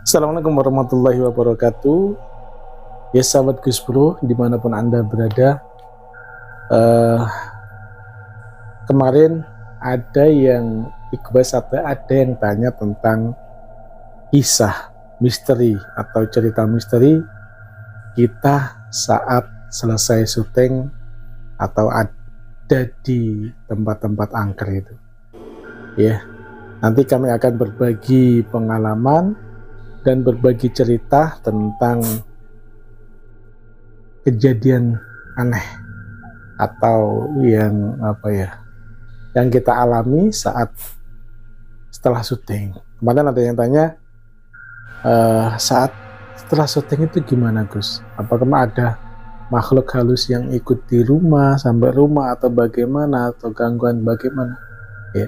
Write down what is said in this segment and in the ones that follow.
Assalamualaikum warahmatullahi wabarakatuh. Ya sahabat Gus Bro, dimanapun Anda berada. Kemarin ada yang request atau ada yang tanya tentang kisah misteri atau cerita misteri kita saat selesai syuting atau ada di tempat-tempat angker itu. Ya, nanti kami akan berbagi pengalaman dan berbagi cerita tentang kejadian aneh atau yang yang kita alami saat setelah syuting. Kemarin ada yang tanya saat setelah syuting itu gimana Gus? Apakah ada makhluk halus yang ikut di rumah sampai rumah atau bagaimana, atau gangguan bagaimana? Ya.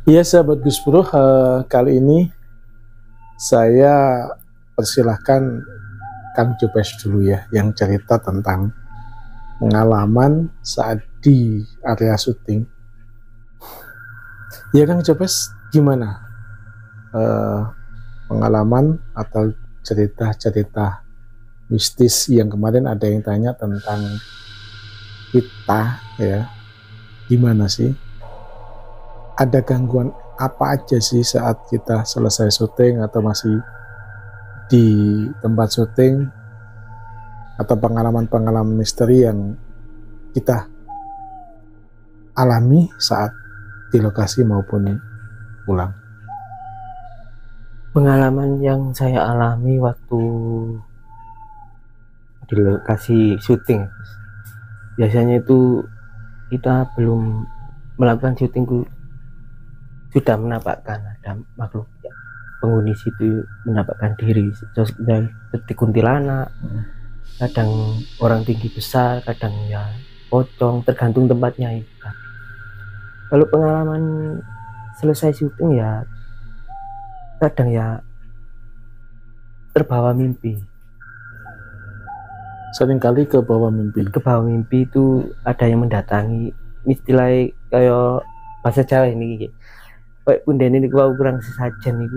Iya sahabat Gus Bro, kali ini saya persilahkan Kang Jopes dulu ya, yang cerita tentang pengalaman saat di area syuting. Ya Kang Jopes, gimana pengalaman atau cerita-cerita mistis yang kemarin ada yang tanya tentang kita ya, gimana sih? Ada gangguan apa aja sih saat kita selesai syuting atau masih di tempat syuting, atau pengalaman-pengalaman misteri yang kita alami saat di lokasi maupun pulang. Pengalaman yang saya alami waktu di lokasi syuting, biasanya itu kita belum melakukan syuting sudah menampakkan ada makhluk ya, penghuni situ menampakkan diri seperti kuntilanak, kadang orang tinggi besar, kadang ya pocong, tergantung tempatnya itu. Kalau pengalaman selesai syuting ya kadang ya terbawa mimpi. Seringkali ke bawah mimpi. Ke bawah mimpi itu ada yang mendatangi, istilahnya kayak bahasa Jawa ini kayak punden ini kalau kurang sesajen itu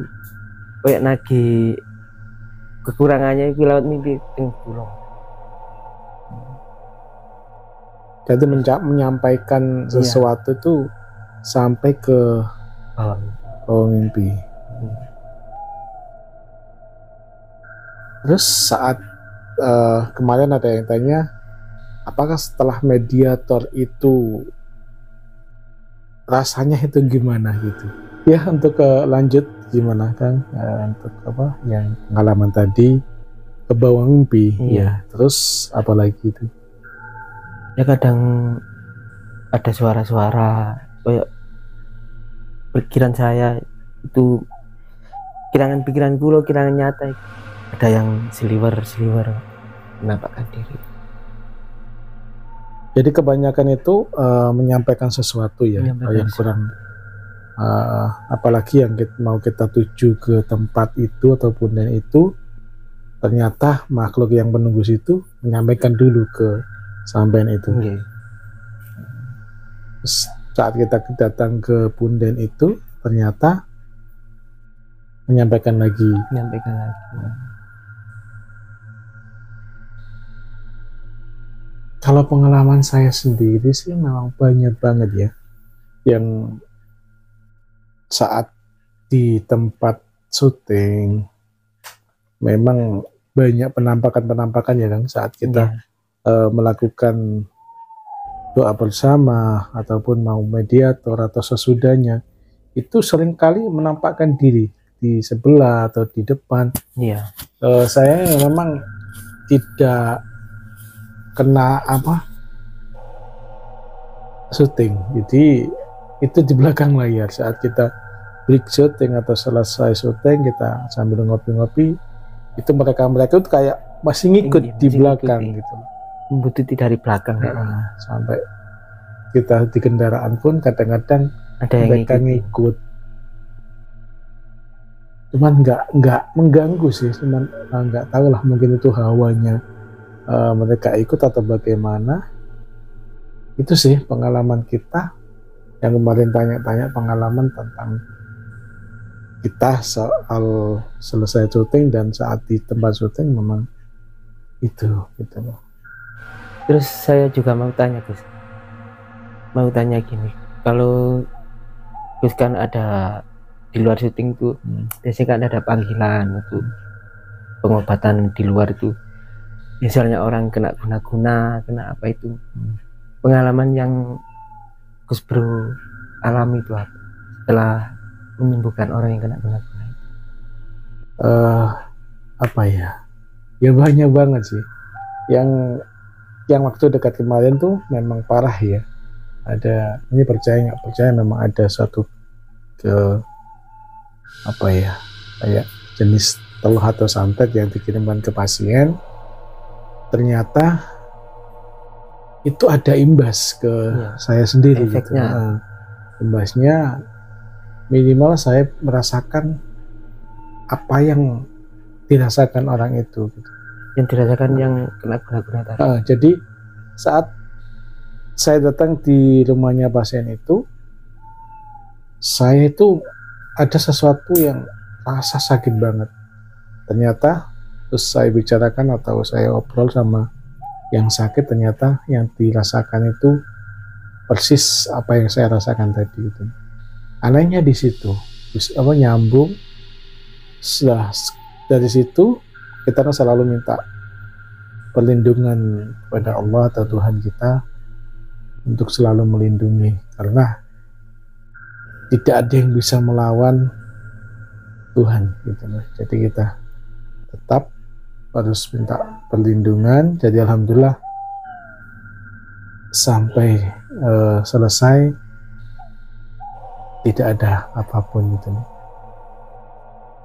kayak nagih kekurangannya itu lewat mimpi teng pulau. Jadi menyampaikan sesuatu itu sampai ke bawah mimpi. Terus saat kemarin ada yang tanya, apakah setelah mediator itu rasanya itu gimana gitu ya? Untuk lanjut gimana Kang, untuk apa yang pengalaman tadi ke bawah mimpi ya, terus apa lagi itu ya? Kadang ada suara-suara kayak pikiran saya itu, kirangan pulau, kirangan nyata, ada yang seliwer menampakkan diri. Jadi kebanyakan itu menyampaikan sesuatu ya, yang kurang apalagi yang mau kita tuju ke tempat itu ataupun dan itu, ternyata makhluk yang menunggu situ menyampaikan dulu ke sampean itu. Saat kita datang ke punden itu ternyata menyampaikan lagi. Kalau pengalaman saya sendiri sih memang banyak banget ya, yang saat di tempat syuting memang banyak penampakan ya Kang, saat kita melakukan doa bersama ataupun mau mediator atau sesudahnya, itu seringkali menampakkan diri di sebelah atau di depan. Saya memang tidak kena syuting, jadi itu di belakang layar saat kita break syuting atau selesai syuting, kita sambil ngopi-ngopi, itu mereka itu kayak masih ngikut di belakang gitu, membutuhkan dari belakang. Sampai kita di kendaraan pun kadang-kadang ada mereka ngikut, cuman nggak mengganggu sih, cuman nggak tahu lah, mungkin itu hawanya mereka ikut atau bagaimana. Itu sih pengalaman kita yang kemarin tanya-tanya, pengalaman tentang kita soal selesai syuting dan saat di tempat syuting memang itu gitu loh. Terus saya juga mau tanya Gus, mau tanya gini, kalau Gus kan ada di luar syuting tuh biasanya kan ada panggilan untuk pengobatan di luar itu, misalnya orang kena guna-guna, kena apa itu, pengalaman yang Gus Bro alami itu apa setelah menyembuhkan orang yang kena guna-guna itu? Apa ya banyak banget sih yang waktu dekat kemarin tuh memang parah ya. Ada, ini percaya nggak percaya, memang ada suatu apa ya, kayak jenis teluh atau santet yang dikirimkan ke pasien, ternyata itu ada imbas ke saya sendiri efeknya. Gitu. Imbasnya minimal saya merasakan apa yang dirasakan orang itu gitu. Yang dirasakan yang kena guna-guna tadi. Jadi saat saya datang di rumahnya pasien itu, saya itu ada sesuatu yang rasa sakit banget. Ternyata terus saya bicarakan atau saya obrol sama yang sakit, ternyata yang dirasakan itu persis apa yang saya rasakan tadi itu. Anehnya di situ, nyambung. Setelah dari situ kita kan selalu minta perlindungan kepada Allah atau Tuhan kita untuk selalu melindungi, karena tidak ada yang bisa melawan Tuhan gitu loh. Jadi kita tetap harus minta perlindungan. Jadi alhamdulillah sampai selesai tidak ada apapun gitu loh.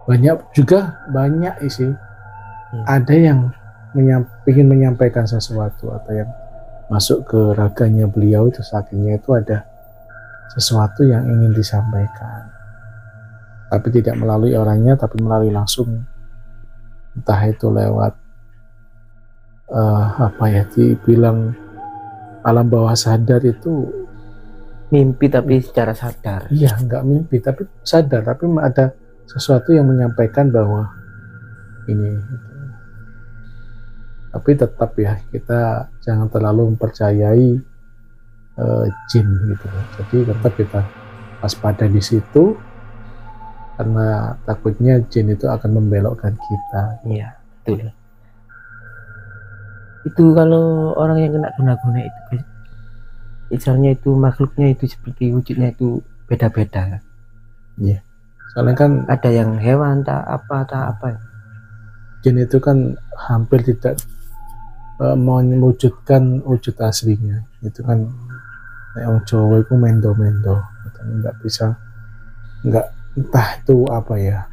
Banyak isi ada yang ingin menyampaikan sesuatu atau yang masuk ke raganya beliau itu, sakitnya itu ada sesuatu yang ingin disampaikan, tapi tidak melalui orangnya, tapi melalui langsung, entah itu lewat dibilang alam bawah sadar itu mimpi tapi secara sadar. Iya, nggak mimpi tapi sadar, tapi ada sesuatu yang menyampaikan bahwa ini gitu. Tapi tetap ya kita jangan terlalu mempercayai jin gitu. Jadi tetap kita waspada di situ, karena takutnya jin itu akan membelokkan kita. Iya, betul. Itu kalau orang yang kena guna-guna itu, misalnya itu makhluknya itu seperti wujudnya itu beda-beda. Iya. Soalnya kan ada yang hewan tak apa. Jin itu kan hampir tidak mewujudkan wujud aslinya. Itu kan yang Jawa itu mendo-mendo, nggak bisa, nggak, entah itu apa ya,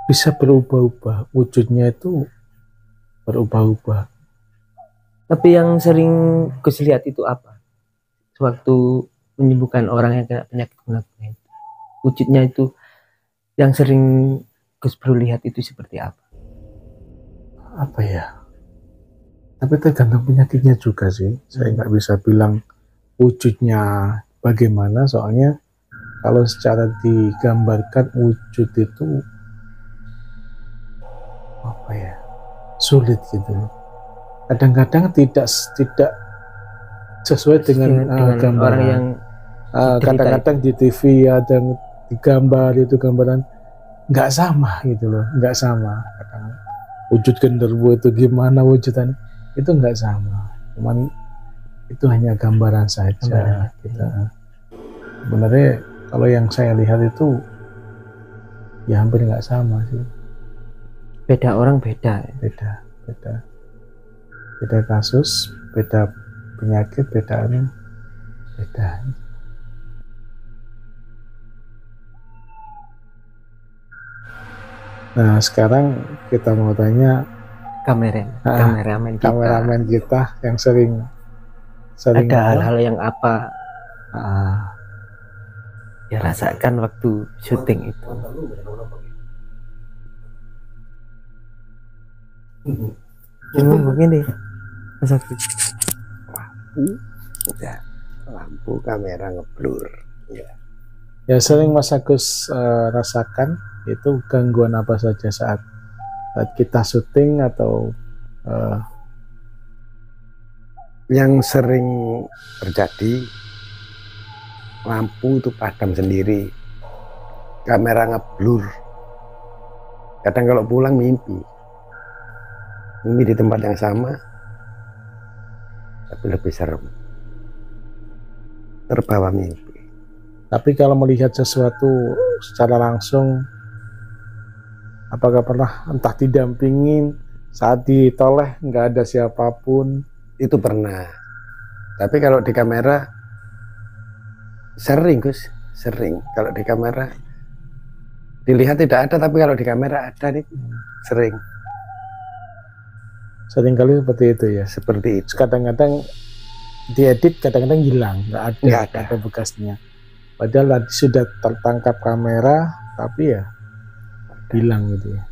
bisa berubah-ubah wujudnya, itu berubah-ubah. Tapi yang sering Gus lihat itu apa? Sewaktu menyembuhkan orang yang kena penyakit guna-guna itu, wujudnya itu yang sering Gus Bro lihat itu seperti apa? Apa ya? Tapi tergantung penyakitnya juga sih. Saya nggak bisa bilang wujudnya bagaimana, soalnya kalau secara digambarkan wujud itu apa ya, sulit gitu. Kadang-kadang tidak sesuai dengan gambaran orang yang kadang-kadang di TV ada digambar itu gambaran nggak sama gitu loh, nggak sama. Kadang wujud genderuwo itu gimana wujudan itu nggak sama, cuman itu hanya gambaran saja. Kita sebenarnya kalau yang saya lihat itu ya hampir nggak sama sih. Beda orang beda kasus, beda penyakit, beda. Nah sekarang kita mau tanya kameramen kita yang sering ada hal-hal yang apa ya rasakan waktu syuting itu. Mungkin deh lampu kamera ngeblur ya. Ya sering Mas Agus rasakan itu gangguan apa saja saat kita syuting atau eh, Yang sering terjadi, lampu itu padam sendiri, kamera ngeblur. Kadang kalau pulang mimpi di tempat yang sama, tapi lebih serem, terbawa mimpi. tapi kalau melihat sesuatu secara langsung, apakah pernah entah didampingin saat ditoleh nggak ada siapapun? Itu pernah, tapi kalau di kamera sering Gus, sering. Kalau di kamera dilihat tidak ada, tapi kalau di kamera ada nih, sering. Seringkali seperti itu ya. Seperti itu. Kadang-kadang diedit, kadang-kadang hilang, nggak ada bekasnya. Padahal tadi sudah tertangkap kamera, tapi ya hilang gitu ya.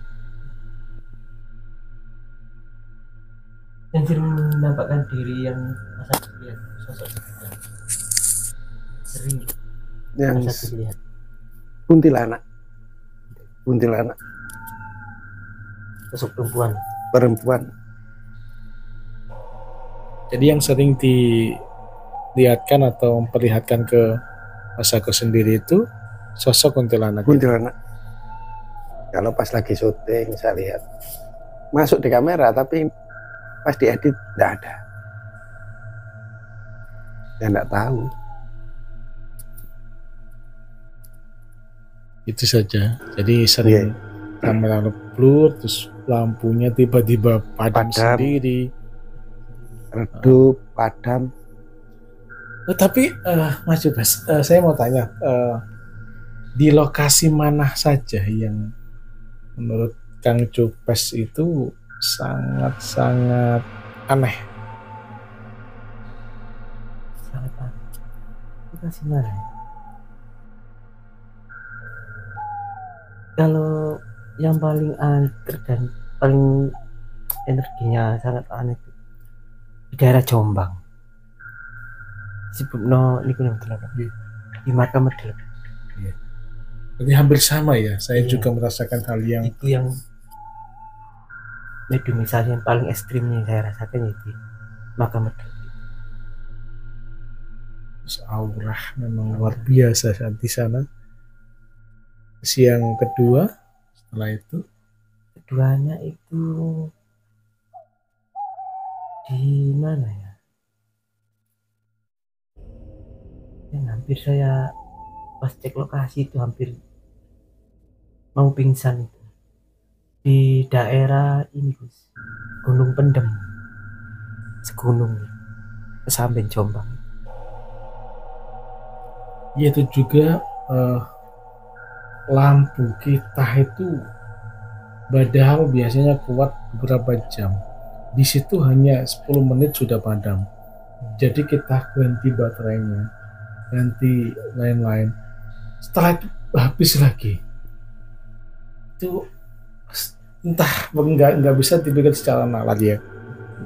Yang sering menampakkan diri yang masa lihat sosok sering Yang masa dilihat kuntilanak, sosok perempuan. Jadi yang sering dilihatkan atau memperlihatkan ke Mas Agus sendiri itu sosok kuntilanak. Kalau pas lagi syuting saya lihat masuk di kamera, tapi pas diedit tidak ada. Ya enggak tahu. Itu saja. Jadi sering kamera blur, terus lampunya tiba-tiba padam sendiri, redup, padam. Tapi Mas Jubes, saya mau tanya, di lokasi mana saja yang menurut Kang Jubes itu sangat-sangat aneh? sangat aneh. Lokasi mana ya? Kalau yang paling aneh dan paling energinya sangat aneh itu di daerah Jombang. Sibukno niku nang di makam Medel. Iya. Ini hampir sama ya. Saya juga merasakan hal yang itu yang mediumisasi yang paling ekstrimnya yang saya rasakan itu makam Medel. Aura memang luar biasa saat di sana. Yang kedua, setelah itu keduanya itu di mana ya? Yang hampir saya pas cek lokasi itu hampir mau pingsan itu di daerah ini Gus, Gunung Pendem, segunung kesamping Jombang. ya itu juga lampu kita itu padahal biasanya kuat beberapa jam, di situ hanya 10 menit sudah padam. Jadi kita ganti baterainya, ganti lain-lain, setelah itu habis lagi. Itu entah nggak bisa dipikir secara nalar ya,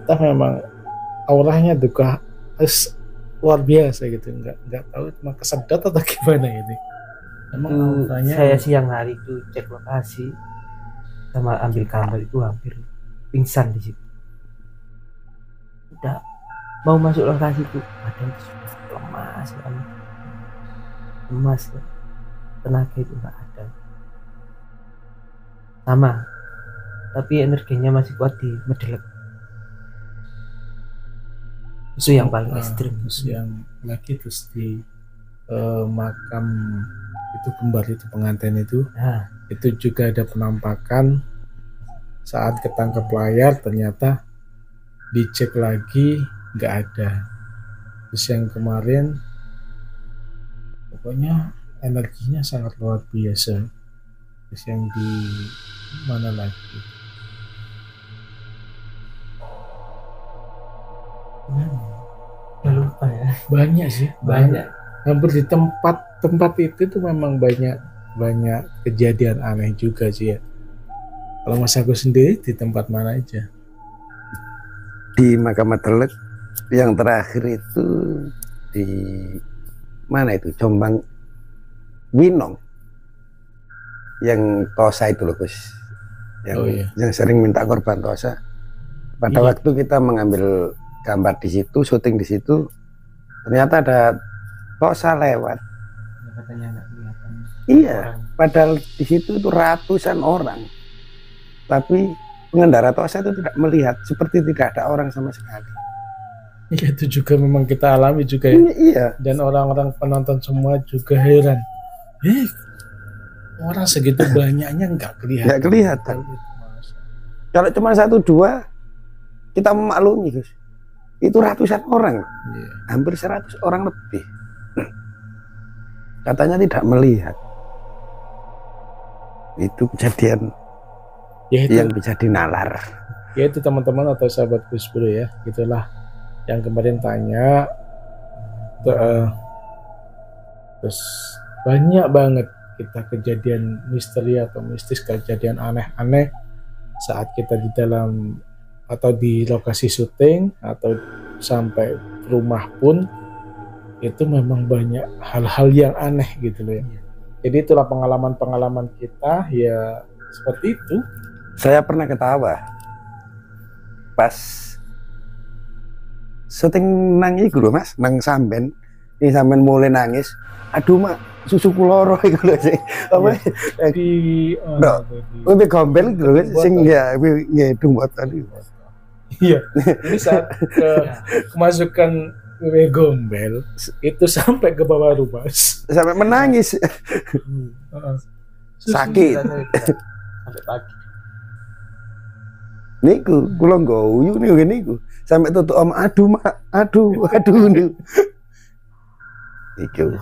entah memang auranya juga luar biasa gitu, nggak tahu cuma kesedot atau gimana ini. Emang auranya saya siang hari itu cek lokasi sama ambil gambar itu hampir pingsan di situ. Udah mau masuk lokasi itu badan sudah lemas, tenaga itu nggak ada. Sama, tapi energinya masih kuat di Medelek. Itu yang paling ekstrim. Terus yang lagi terus di makam itu kembar itu pengantin itu, itu juga ada penampakan saat ketangkep layar ternyata dicek lagi nggak ada. Terus yang kemarin pokoknya energinya sangat luar biasa. Terus yang di mana lagi? Lupa ya. Banyak sih, banyak. Hampir di tempat itu tuh memang banyak kejadian aneh juga sih ya. Kalau Mas Agus sendiri di tempat mana aja? Di makam Medelek yang terakhir itu di mana itu, Jombang Winong yang Tosa itu loh Gus, yang sering minta korban Tosa. Pada waktu kita mengambil gambar di situ, syuting di situ, ternyata ada Tosa lewat. Iya, padahal di situ itu ratusan orang, tapi pengendara Tosa itu tidak melihat, seperti tidak ada orang sama sekali. Iya, itu juga memang kita alami juga ya. Iya. Dan orang-orang penonton semua juga heran. Orang segitu banyaknya nggak kelihatan. Nggak kelihatan. Kalau cuma 1-2 kita memaklumi Gus. Itu ratusan orang, hampir 100 orang lebih. Katanya tidak melihat. Itu kejadian yang bisa dinalar. Ya itu teman-teman atau sahabat Gus Bro ya, itulah yang kemarin tanya. Terus banyak banget kita kejadian misteri atau mistis, kejadian aneh-aneh saat kita di dalam atau di lokasi syuting atau sampai rumah pun itu memang banyak hal-hal yang aneh gitu loh ya. Jadi itulah pengalaman-pengalaman kita ya seperti itu. Saya pernah ketawa pas syuting nang iku lho Mas, nang Samben. Ini Samben mulai nangis. Aduh mak, susuku loro iku lho sing apa di Kowe gombel iku lho sing ya ngedung botol iku. Iya, ini saat kemasukan wewe gombel itu sampai ke bawah rumah, sampai menangis, sakit. Sampai pagi. Niku, kula nggoyu niku sampai tutup om, aduh mak, aduh niku. Niku.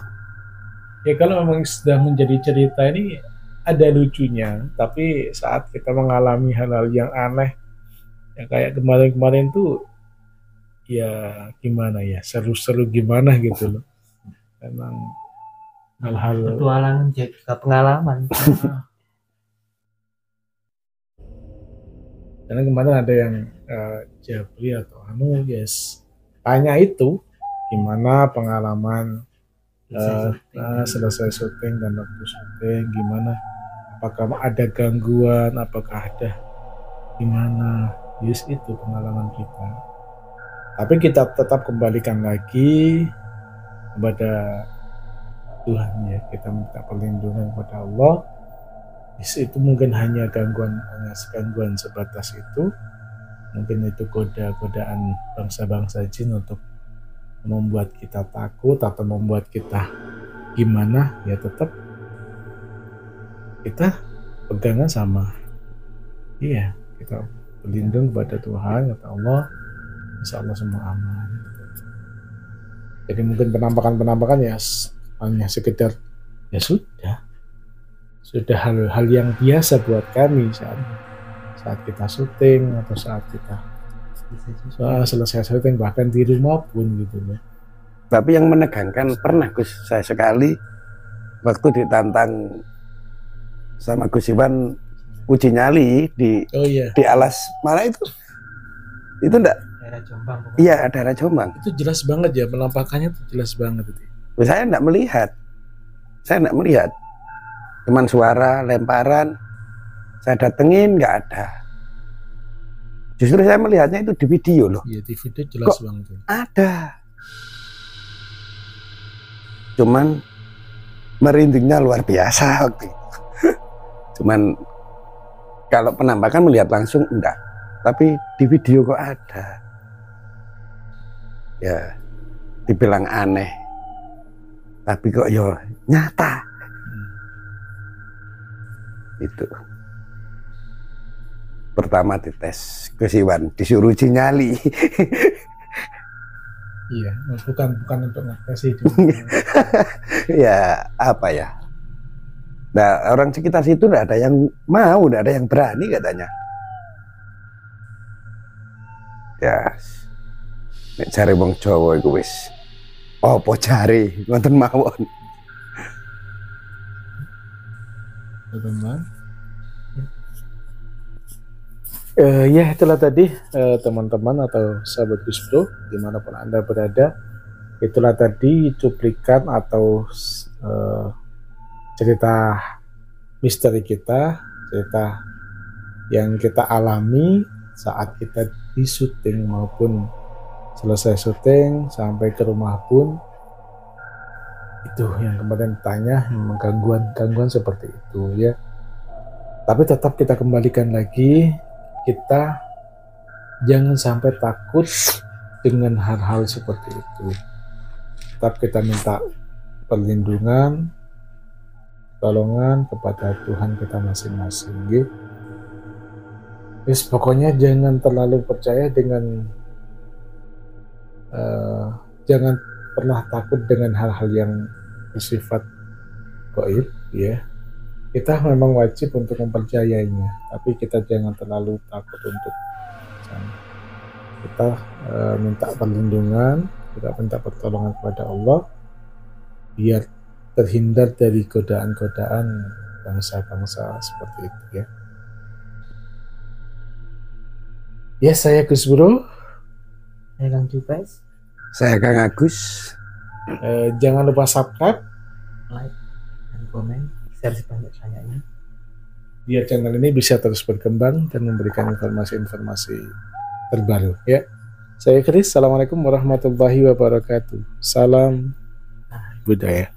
Ya kalau memang sudah menjadi cerita ini ada lucunya, tapi saat kita mengalami hal-hal yang aneh, ya kayak kemarin-kemarin tuh ya gimana ya, seru-seru gimana gitu loh. Memang hal-hal petualangan jadi pengalaman. Karena kemarin ada yang Japri atau yes tanya itu gimana pengalaman selesai syuting dan waktu syuting gimana, apakah ada gangguan, apakah ada gimana. Yes, itu pengalaman kita. Tapi kita tetap kembalikan lagi kepada Tuhan ya. Kita minta perlindungan kepada Allah. Yes, itu mungkin hanya gangguan sebatas itu. Mungkin itu godaan bangsa-bangsa jin untuk membuat kita takut atau membuat kita gimana, ya tetap kita pegangan sama kita berlindung kepada Tuhan, kata Allah, insya Allah semua aman. Jadi mungkin penampakan ya hanya sekedar ya sudah hal-hal yang biasa buat kami saat kita syuting atau saat kita selesai syuting, bahkan di rumah pun gitu loh. Tapi yang menegangkan pernah Gus, saya sekali waktu ditantang sama Gus Iwan uji nyali di alas mana itu enggak? Daerah Jombang. Iya, daerah Jombang. Itu jelas banget ya, penampakannya itu jelas banget itu. Saya enggak melihat. Cuman suara lemparan, saya datengin nggak ada. Justru saya melihatnya itu di video loh. Iya, di video jelas banget. Ada. Cuman merindingnya luar biasa waktu itu. Cuman kalau penampakan melihat langsung enggak, tapi di video kok ada. Ya, dibilang aneh, tapi kok yo nyata. Itu pertama dites Gus Iwan, disuruh uji nyali. Iya, bukan untuk ngetes itu. Ya apa ya? Nah, orang sekitar situ nggak ada yang mau, nggak ada yang berani katanya. Ya, nek cari wong Jawa iku wis apa cari ngoten mawon. Teman-teman. Ya itulah tadi teman-teman atau sahabat Gus Bro dimanapun Anda berada, itulah tadi cuplikan atau cerita misteri kita, cerita yang kita alami saat kita di syuting maupun selesai syuting sampai ke rumah pun, itu yang kemudian tanya gangguan seperti itu ya. Tapi tetap kita kembalikan lagi, kita jangan sampai takut dengan hal-hal seperti itu. Tetap kita minta perlindungan, pertolongan kepada Tuhan kita masing-masing. Yes, pokoknya jangan terlalu percaya dengan jangan pernah takut dengan hal-hal yang bersifat gaib ya. Kita memang wajib untuk mempercayainya, tapi kita jangan terlalu takut untuk kita minta perlindungan, kita minta pertolongan kepada Allah biar terhindar dari godaan-godaan bangsa-bangsa seperti itu ya. Ya, saya Gus Bro. Saya Kang Jupes. Saya Kang Agus. Jangan lupa subscribe, like, dan komen, share sebanyak-banyaknya biar channel ini bisa terus berkembang dan memberikan informasi-informasi terbaru ya. Saya Chris. Assalamualaikum warahmatullahi wabarakatuh. Salam budaya.